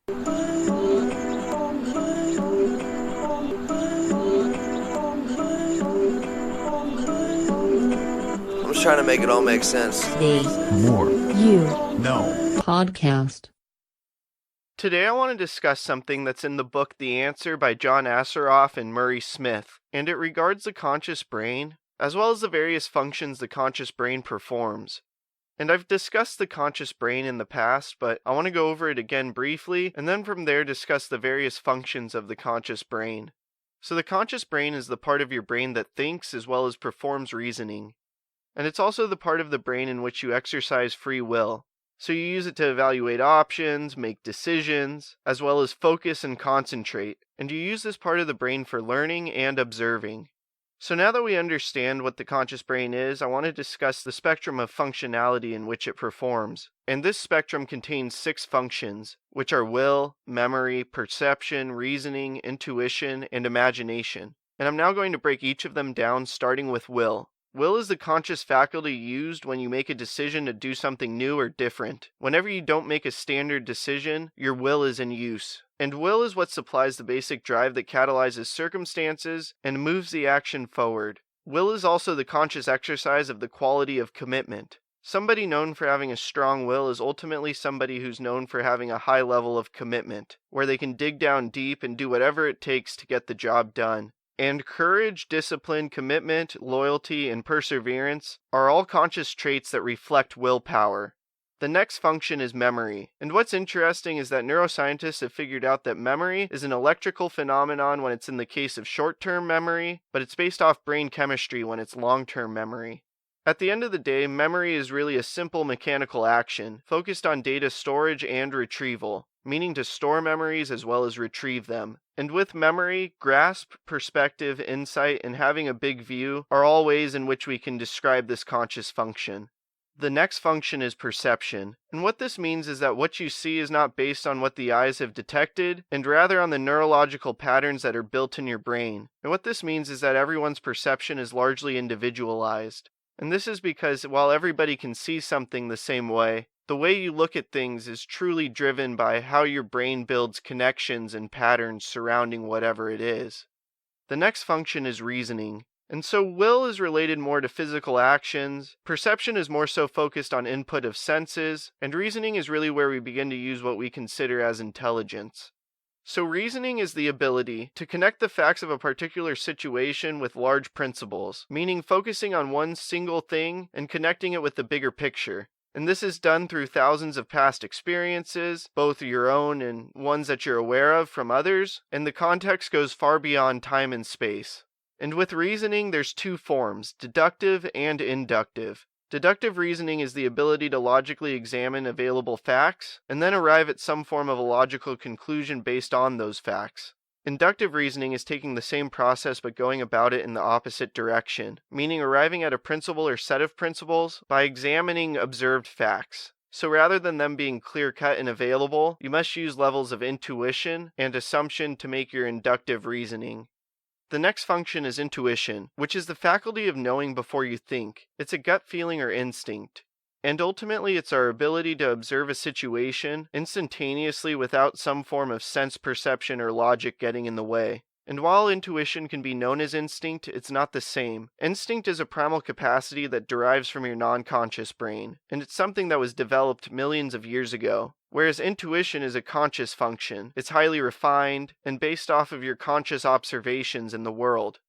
I'm just trying to make it all make sense. The More You No Podcast. Today I want to discuss something that's in the book The Answer by John Assaraf and Murray Smith, and it regards the conscious brain, as well as the various functions the conscious brain performs. And I've discussed the conscious brain in the past, but I want to go over it again briefly, and then from there discuss the various functions of the conscious brain. So the conscious brain is the part of your brain that thinks as well as performs reasoning. And it's also the part of the brain in which you exercise free will. So you use it to evaluate options, make decisions, as well as focus and concentrate, and you use this part of the brain for learning and observing. So now that we understand what the conscious brain is, I want to discuss the spectrum of functionality in which it performs. And this spectrum contains 6 functions, which are will, memory, perception, reasoning, intuition, and imagination. And I'm now going to break each of them down, starting with will. Will is the conscious faculty used when you make a decision to do something new or different. Whenever you don't make a standard decision, your will is in use. And will is what supplies the basic drive that catalyzes circumstances and moves the action forward. Will is also the conscious exercise of the quality of commitment. Somebody known for having a strong will is ultimately somebody who's known for having a high level of commitment, where they can dig down deep and do whatever it takes to get the job done. And courage, discipline, commitment, loyalty, and perseverance are all conscious traits that reflect willpower. The next function is memory. And what's interesting is that neuroscientists have figured out that memory is an electrical phenomenon when it's in the case of short-term memory, but it's based off brain chemistry when it's long-term memory. At the end of the day, memory is really a simple mechanical action, focused on data storage and retrieval, meaning to store memories as well as retrieve them. And with memory, grasp, perspective, insight, and having a big view are all ways in which we can describe this conscious function. The next function is perception, and what this means is that what you see is not based on what the eyes have detected, and rather on the neurological patterns that are built in your brain. And what this means is that everyone's perception is largely individualized. And this is because while everybody can see something the same way, the way you look at things is truly driven by how your brain builds connections and patterns surrounding whatever it is. The next function is reasoning. And so will is related more to physical actions, perception is more so focused on input of senses, and reasoning is really where we begin to use what we consider as intelligence. So reasoning is the ability to connect the facts of a particular situation with large principles, meaning focusing on one single thing and connecting it with the bigger picture. And this is done through thousands of past experiences, both your own and ones that you're aware of from others, and the context goes far beyond time and space. And with reasoning, there's 2 forms, deductive and inductive. Deductive reasoning is the ability to logically examine available facts, and then arrive at some form of a logical conclusion based on those facts. Inductive reasoning is taking the same process but going about it in the opposite direction, meaning arriving at a principle or set of principles by examining observed facts. So rather than them being clear-cut and available, you must use levels of intuition and assumption to make your inductive reasoning. The next function is intuition, which is the faculty of knowing before you think. It's a gut feeling or instinct. And ultimately, it's our ability to observe a situation instantaneously without some form of sense perception or logic getting in the way. And while intuition can be known as instinct, it's not the same. Instinct is a primal capacity that derives from your non-conscious brain, and it's something that was developed millions of years ago. Whereas intuition is a conscious function. It's highly refined and based off of your conscious observations in the world.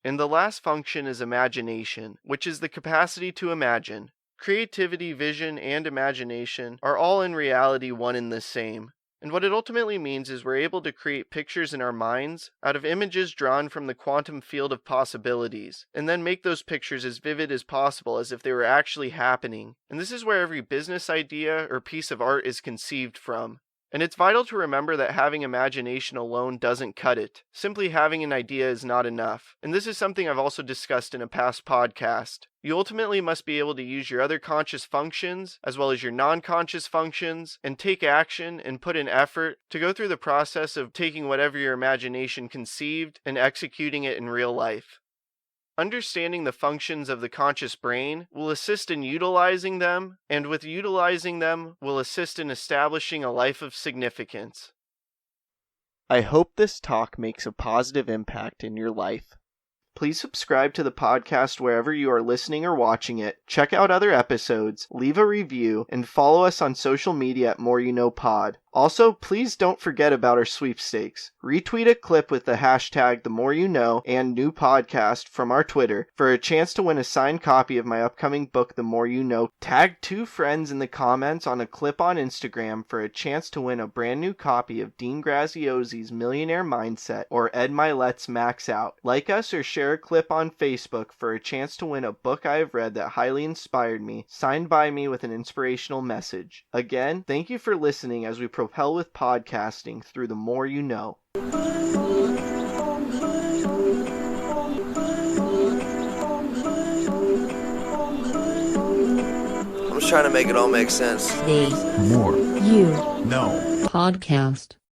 And the last function is imagination, which is the capacity to imagine. Creativity, vision, and imagination are all in reality one and the same. And what it ultimately means is we're able to create pictures in our minds out of images drawn from the quantum field of possibilities, and then make those pictures as vivid as possible as if they were actually happening. And this is where every business idea or piece of art is conceived from. And it's vital to remember that having imagination alone doesn't cut it. Simply having an idea is not enough. And this is something I've also discussed in a past podcast. You ultimately must be able to use your other conscious functions, as well as your non-conscious functions, and take action and put in effort to go through the process of taking whatever your imagination conceived and executing it in real life. Understanding the functions of the conscious brain will assist in utilizing them, and with utilizing them will assist in establishing a life of significance. I hope this talk makes a positive impact in your life. Please subscribe to the podcast wherever you are listening or watching it. Check out other episodes, leave a review, and follow us on social media at More You Know Pod. Also, please don't forget about our sweepstakes. Retweet a clip with the hashtag #TheMoreYouKnow and new podcast from our Twitter for a chance to win a signed copy of my upcoming book, The More You Know. Tag 2 friends in the comments on a clip on Instagram for a chance to win a brand new copy of Dean Graziosi's Millionaire Mindset or Ed Milet's Max Out. Like us or share a clip on Facebook for a chance to win a book I have read that highly inspired me, signed by me with an inspirational message. Again, thank you for listening as we propel with podcasting through the More You Know. I'm just trying to make it all make sense. The More You No. Podcast.